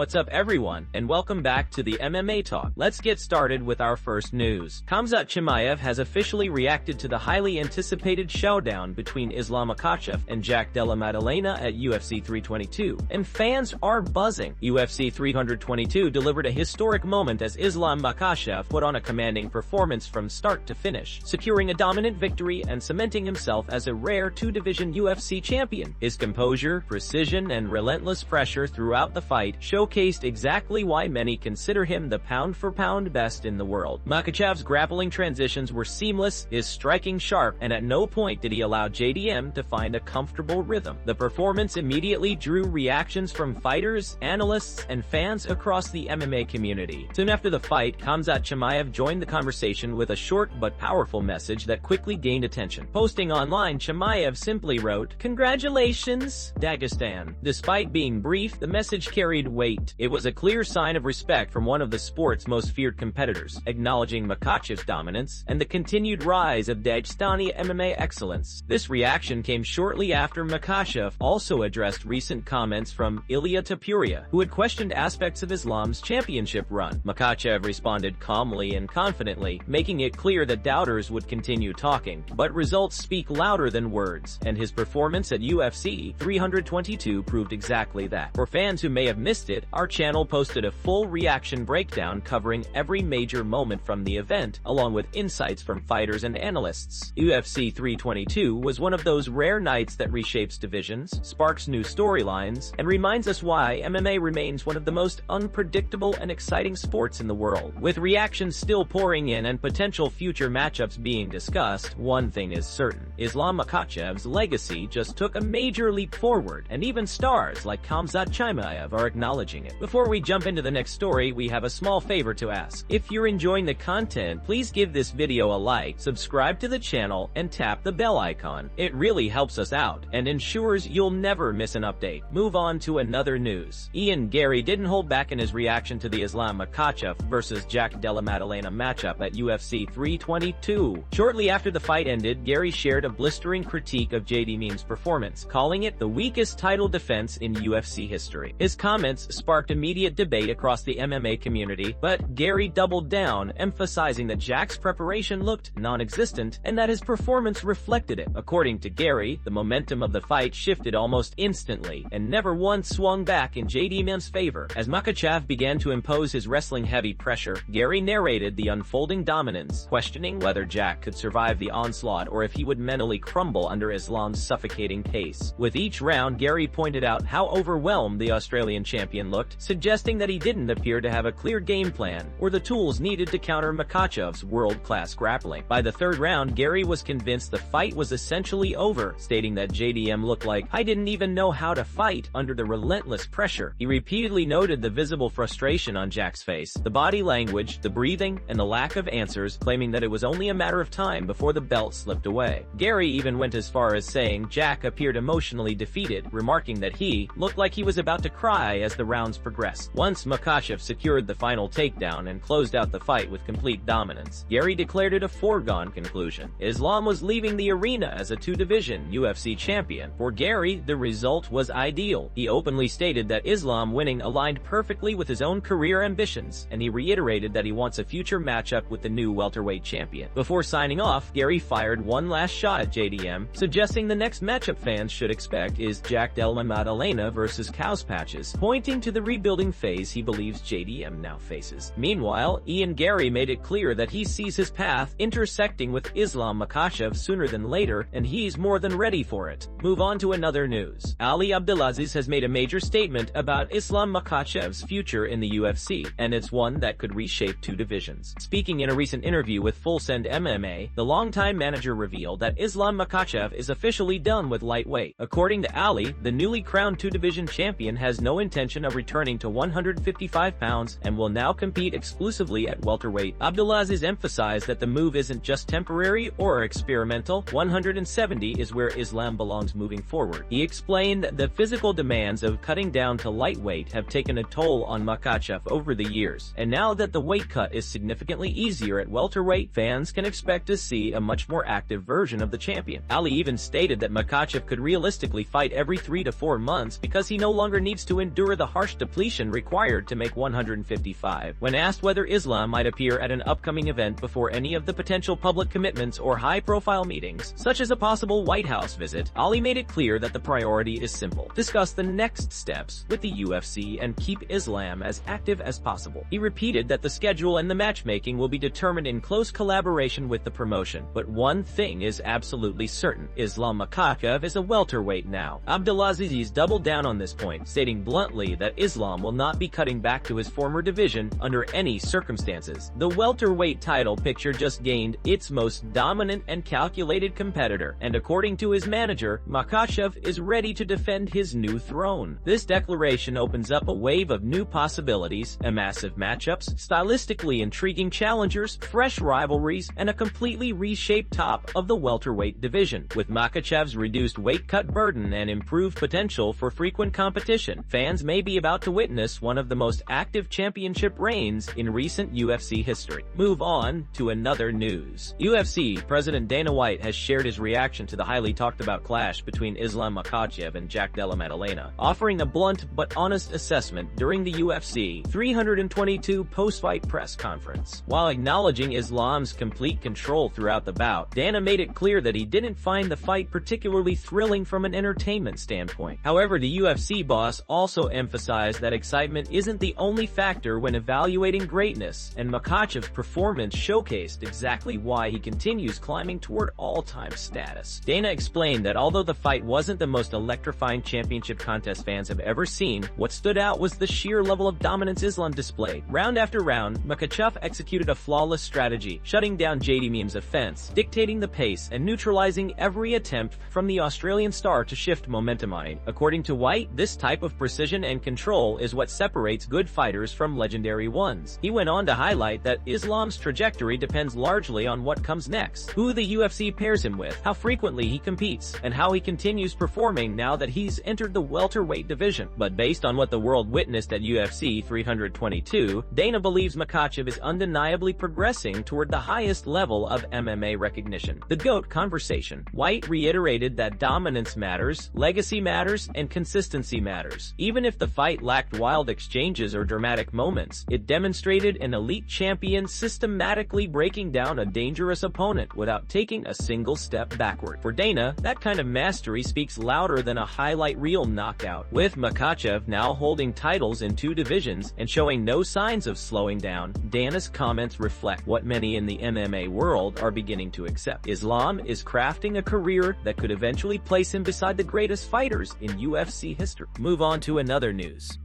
What's up everyone, and welcome back to the MMA Talk. Let's get started with our first news. Khamzat Chimaev has officially reacted to the highly anticipated showdown between Islam Makhachev and Jack Della Maddalena at UFC 322, and fans are buzzing. UFC 322 delivered a historic moment as Islam Makhachev put on a commanding performance from start to finish, securing a dominant victory and cementing himself as a rare two-division UFC champion. His composure, precision, and relentless pressure throughout the fight showcased exactly why many consider him the pound-for-pound best in the world. Makhachev's grappling transitions were seamless, his striking sharp, and at no point did he allow JDM to find a comfortable rhythm. The performance immediately drew reactions from fighters, analysts, and fans across the MMA community. Soon after the fight, Khamzat Chimaev joined the conversation with a short but powerful message that quickly gained attention. Posting online, Chimaev simply wrote, "Congratulations, Dagestan." Despite being brief, the message carried weight. It was a clear sign of respect from one of the sport's most feared competitors, acknowledging Makhachev's dominance and the continued rise of Dagestani MMA excellence. This reaction came shortly after Makhachev also addressed recent comments from Ilia Topuria, who had questioned aspects of Islam's championship run. Makhachev responded calmly and confidently, making it clear that doubters would continue talking, but results speak louder than words, and his performance at UFC 322 proved exactly that. For fans who may have missed it, our channel posted a full reaction breakdown covering every major moment from the event, along with insights from fighters and analysts. UFC 322 was one of those rare nights that reshapes divisions, sparks new storylines, and reminds us why MMA remains one of the most unpredictable and exciting sports in the world. With reactions still pouring in and potential future matchups being discussed, one thing is certain: Islam Makhachev's legacy just took a major leap forward, and even stars like Khamzat Chimaev are acknowledging it. Before we jump into the next story, we have a small favor to ask. If you're enjoying the content, please give this video a like, subscribe to the channel, and tap the bell icon. It really helps us out and ensures you'll never miss an update. Move on to another news. Garry didn't hold back in his reaction to the Islam Makhachev versus Jack Della Maddalena matchup at UFC 322. Shortly after the fight ended, Garry shared a blistering critique of JDM's performance, calling it the weakest title defense in UFC history. His comments sparked immediate debate across the MMA community, but Garry doubled down, emphasizing that Jack's preparation looked non-existent and that his performance reflected it. According to Garry, the momentum of the fight shifted almost instantly and never once swung back in JDM's favor. As Makhachev began to impose his wrestling-heavy pressure, Garry narrated the unfolding dominance, questioning whether Jack could survive the onslaught or if he would mentally crumble under Islam's suffocating pace. With each round, Garry pointed out how overwhelmed the Australian champion looked, suggesting that he didn't appear to have a clear game plan or the tools needed to counter Makhachev's world-class grappling. By the third round, Garry was convinced the fight was essentially over, stating that JDM looked like, "I didn't even know how to fight," under the relentless pressure. He repeatedly noted the visible frustration on Jack's face, the body language, the breathing, and the lack of answers, claiming that it was only a matter of time before the belt slipped away. Garry even went as far as saying Jack appeared emotionally defeated, remarking that he looked like he was about to cry as the rounds progressed. Once Makhachev secured the final takedown and closed out the fight with complete dominance, Garry declared it a foregone conclusion. Islam was leaving the arena as a two-division UFC champion. For Garry, the result was ideal. He openly stated that Islam winning aligned perfectly with his own career ambitions, and he reiterated that he wants a future matchup with the new welterweight champion. Before signing off, Garry fired one last shot at JDM, suggesting the next matchup fans should expect is Jack Della Maddalena versus Cowspatches, pointing to the rebuilding phase he believes JDM now faces. Meanwhile, Garry made it clear that he sees his path intersecting with Islam Makhachev sooner than later, and he's more than ready for it. Move on to another news. Ali Abdelaziz has made a major statement about Islam Makhachev's future in the UFC, and it's one that could reshape two divisions. Speaking in a recent interview with Full Send MMA, the longtime manager revealed that Islam Makhachev is officially done with lightweight. According to Ali, the newly crowned two-division champion has no intention of returning to 155 pounds and will now compete exclusively at welterweight. Abdelaziz emphasized that the move isn't just temporary or experimental. 170 is where Islam belongs moving forward. He explained that the physical demands of cutting down to lightweight have taken a toll on Makhachev over the years, and now that the weight cut is significantly easier at welterweight, fans can expect to see a much more active version of the champion. Ali even stated that Makhachev could realistically fight every 3 to 4 months because he no longer needs to endure the harsh cash depletion required to make 155. When asked whether Islam might appear at an upcoming event before any of the potential public commitments or high-profile meetings, such as a possible White House visit, Ali made it clear that the priority is simple: discuss the next steps with the UFC and keep Islam as active as possible. He repeated that the schedule and the matchmaking will be determined in close collaboration with the promotion. But one thing is absolutely certain: Islam Makhachev is a welterweight now. Abdulaziz doubled down on this point, stating bluntly that Islam will not be cutting back to his former division under any circumstances. The welterweight title picture just gained its most dominant and calculated competitor, and according to his manager, Makhachev is ready to defend his new throne. This declaration opens up a wave of new possibilities: a massive matchups, stylistically intriguing challengers, fresh rivalries, and a completely reshaped top of the welterweight division. With Makhachev's reduced weight cut burden and improved potential for frequent competition, fans may be about to witness one of the most active championship reigns in recent UFC history. Move on to another news. UFC President Dana White has shared his reaction to the highly talked about clash between Islam Makhachev and Jack Della Maddalena, offering a blunt but honest assessment during the UFC 322 post-fight press conference. While acknowledging Islam's complete control throughout the bout, Dana made it clear that he didn't find the fight particularly thrilling from an entertainment standpoint. However, the UFC boss also emphasized that excitement isn't the only factor when evaluating greatness, and Makhachev's performance showcased exactly why he continues climbing toward all-time status. Dana explained that although the fight wasn't the most electrifying championship contest fans have ever seen, what stood out was the sheer level of dominance Islam displayed. Round after round, Makhachev executed a flawless strategy, shutting down JD Meme's offense, dictating the pace, and neutralizing every attempt from the Australian star to shift momentum on him. According to White, this type of precision and control is what separates good fighters from legendary ones. He went on to highlight that Islam's trajectory depends largely on what comes next, who the UFC pairs him with, how frequently he competes, and how he continues performing now that he's entered the welterweight division. But based on what the world witnessed at UFC 322, Dana believes Makhachev is undeniably progressing toward the highest level of MMA recognition. The GOAT conversation. White reiterated that dominance matters, legacy matters, and consistency matters. Even if the fight lacked wild exchanges or dramatic moments, it demonstrated an elite champion systematically breaking down a dangerous opponent without taking a single step backward. For Dana, that kind of mastery speaks louder than a highlight reel knockout. With Makhachev now holding titles in 2 divisions and showing no signs of slowing down, Dana's comments reflect what many in the MMA world are beginning to accept. Islam is crafting a career that could eventually place him beside the greatest fighters in UFC history. Move on to another news.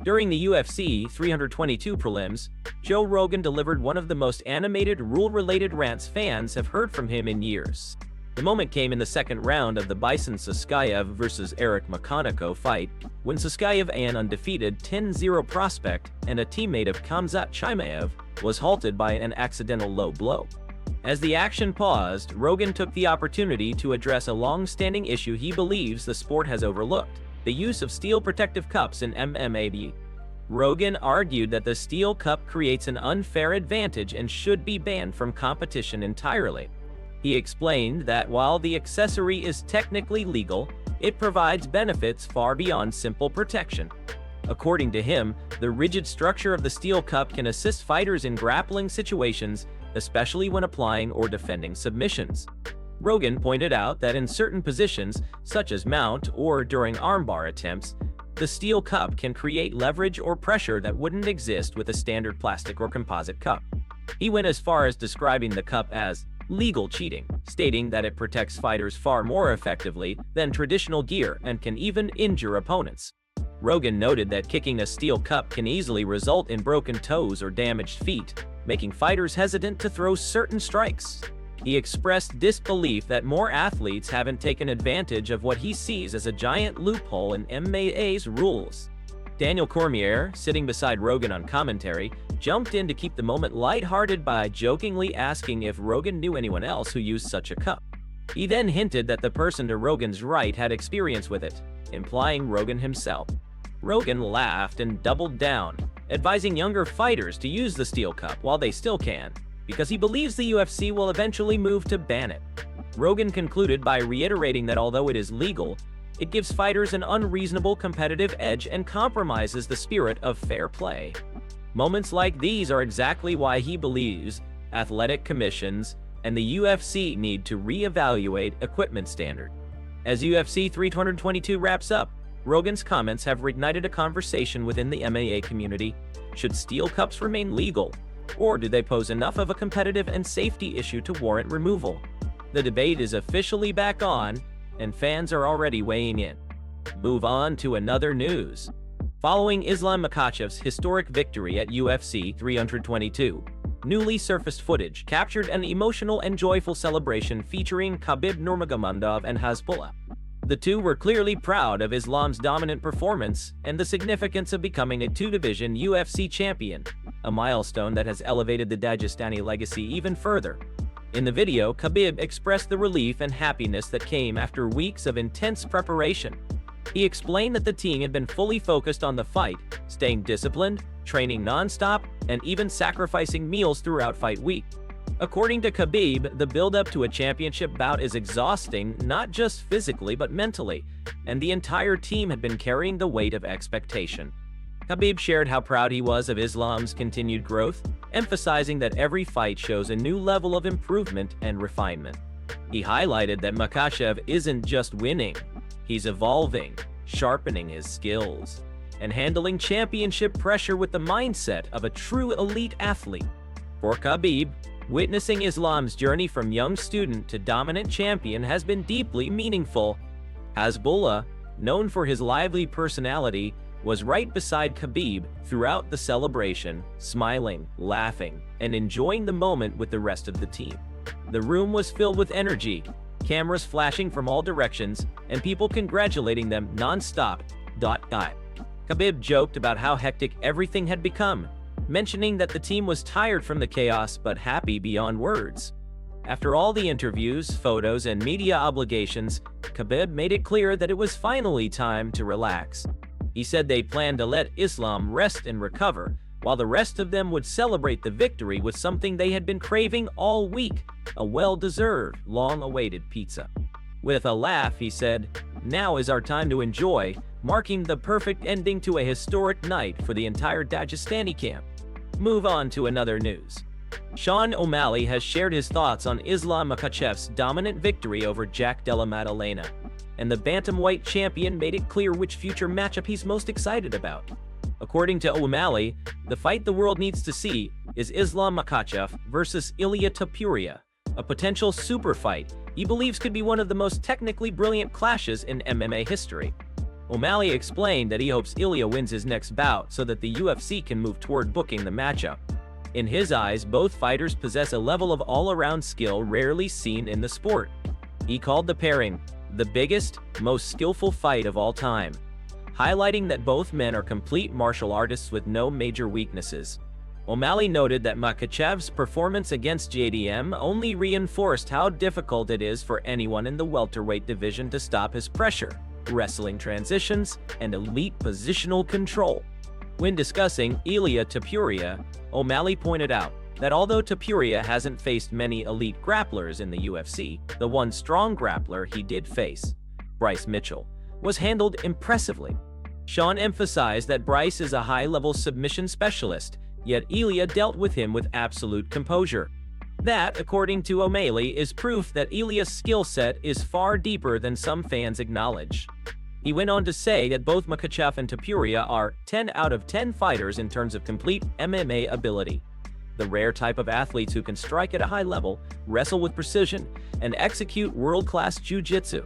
During the UFC 322 prelims, Joe Rogan delivered one of the most animated rule-related rants fans have heard from him in years. The moment came in the second round of the Bison Saskayev vs. Eric Makoniko fight, when Saskayev, an undefeated 10-0 prospect and a teammate of Khamzat Chimaev, was halted by an accidental low blow. As the action paused, Rogan took the opportunity to address a long-standing issue he believes the sport has overlooked: the use of steel protective cups in MMA. Rogan argued that the steel cup creates an unfair advantage and should be banned from competition entirely. He explained that while the accessory is technically legal, it provides benefits far beyond simple protection. According to him, the rigid structure of the steel cup can assist fighters in grappling situations, especially when applying or defending submissions. Rogan pointed out that in certain positions, such as mount or during armbar attempts, the steel cup can create leverage or pressure that wouldn't exist with a standard plastic or composite cup. He went as far as describing the cup as legal cheating, stating that it protects fighters far more effectively than traditional gear and can even injure opponents. Rogan noted that kicking a steel cup can easily result in broken toes or damaged feet, making fighters hesitant to throw certain strikes. He expressed disbelief that more athletes haven't taken advantage of what he sees as a giant loophole in MMA's rules. Daniel Cormier, sitting beside Rogan on commentary, jumped in to keep the moment lighthearted by jokingly asking if Rogan knew anyone else who used such a cup. He then hinted that the person to Rogan's right had experience with it, implying Rogan himself. Rogan laughed and doubled down, advising younger fighters to use the steel cup while they still can, because he believes the UFC will eventually move to ban it. Rogan concluded by reiterating that although it is legal, It gives fighters an unreasonable competitive edge and compromises the spirit of fair play. Moments like these are exactly why he believes athletic commissions and the UFC need to re-evaluate equipment standard. As UFC 322 wraps up, Rogan's comments have reignited a conversation within the MMA community. Should steel cups remain legal, or do they pose enough of a competitive and safety issue to warrant removal? The debate is officially back on, and fans are already weighing in. Move on to another news. Following Islam Makhachev's historic victory at UFC 322, newly surfaced footage captured an emotional and joyful celebration featuring Khabib Nurmagomedov and Hasbulla. The two were clearly proud of Islam's dominant performance and the significance of becoming a two-division UFC champion, a milestone that has elevated the Dagestani legacy even further. In the video, Khabib expressed the relief and happiness that came after weeks of intense preparation. He explained that the team had been fully focused on the fight, staying disciplined, training non-stop, and even sacrificing meals throughout fight week. According to Khabib, the build-up to a championship bout is exhausting, not just physically but mentally, and the entire team had been carrying the weight of expectation. Khabib shared how proud he was of Islam's continued growth, emphasizing that every fight shows a new level of improvement and refinement. He highlighted that Makhachev isn't just winning, he's evolving, sharpening his skills, and handling championship pressure with the mindset of a true elite athlete. For Khabib, witnessing Islam's journey from young student to dominant champion has been deeply meaningful. Hasbulla, known for his lively personality, was right beside Khabib throughout the celebration, smiling, laughing, and enjoying the moment with the rest of the team. The room was filled with energy, cameras flashing from all directions, and people congratulating them non-stop. Khabib joked about how hectic everything had become, mentioning that the team was tired from the chaos but happy beyond words. After all the interviews, photos, and media obligations, Khabib made it clear that it was finally time to relax. He said they planned to let Islam rest and recover, while the rest of them would celebrate the victory with something they had been craving all week, a well-deserved, long-awaited pizza. With a laugh, he said, "Now is our time to enjoy," marking the perfect ending to a historic night for the entire Dagestani camp. Move on to another news. Sean O'Malley has shared his thoughts on Islam Makhachev's dominant victory over Jack Della Maddalena, and the bantamweight champion made it clear which future matchup he's most excited about. According to O'Malley, the fight the world needs to see is Islam Makhachev versus Ilia Topuria, a potential super fight he believes could be one of the most technically brilliant clashes in MMA history. O'Malley explained that he hopes Ilia wins his next bout so that the UFC can move toward booking the matchup. In his eyes, both fighters possess a level of all-around skill rarely seen in the sport. He called the pairing the biggest, most skillful fight of all time, highlighting that both men are complete martial artists with no major weaknesses. O'Malley noted that Makhachev's performance against JDM only reinforced how difficult it is for anyone in the welterweight division to stop his pressure, wrestling transitions, and elite positional control. When discussing Ilia Topuria, O'Malley pointed out that although Topuria hasn't faced many elite grapplers in the UFC, the one strong grappler he did face, Bryce Mitchell, was handled impressively. Sean emphasized that Bryce is a high-level submission specialist, yet Ilia dealt with him with absolute composure. That, according to O'Malley, is proof that Ilia's skill set is far deeper than some fans acknowledge. He went on to say that both Makhachev and Topuria are 10 out of 10 fighters in terms of complete MMA ability, the rare type of athletes who can strike at a high level, wrestle with precision, and execute world-class jiu-jitsu.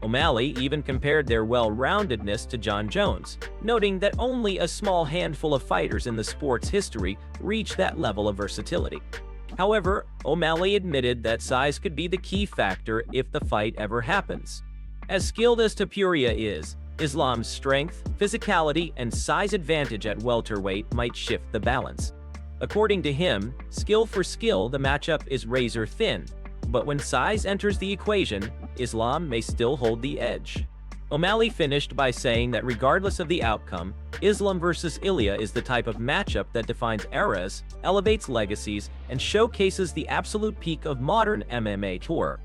O'Malley even compared their well-roundedness to Jon Jones, noting that only a small handful of fighters in the sport's history reach that level of versatility. However, O'Malley admitted that size could be the key factor if the fight ever happens. As skilled as Topuria is, Islam's strength, physicality, and size advantage at welterweight might shift the balance. According to him, skill for skill, the matchup is razor-thin, but when size enters the equation, Islam may still hold the edge. O'Malley finished by saying that regardless of the outcome, Islam versus Ilia is the type of matchup that defines eras, elevates legacies, and showcases the absolute peak of modern MMA tour.